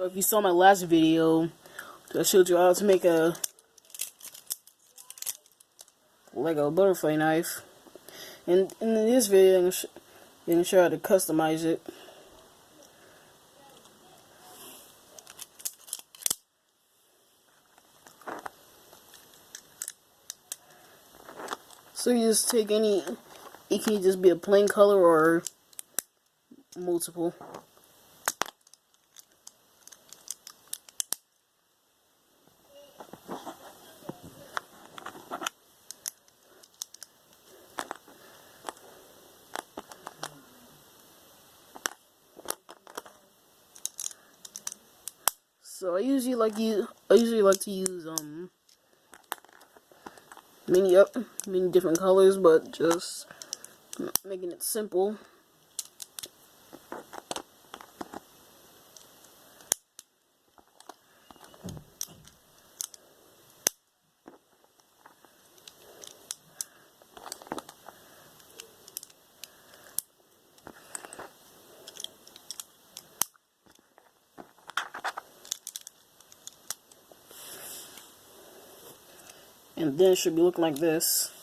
So if you saw my last video, I showed you how to make a Lego butterfly knife. And in this video, I'm going to show you how to customize it. So you just take any, it can just be a plain color or multiple. So I usually like to use many different colors, but just making it simple. And then it should be looking like this.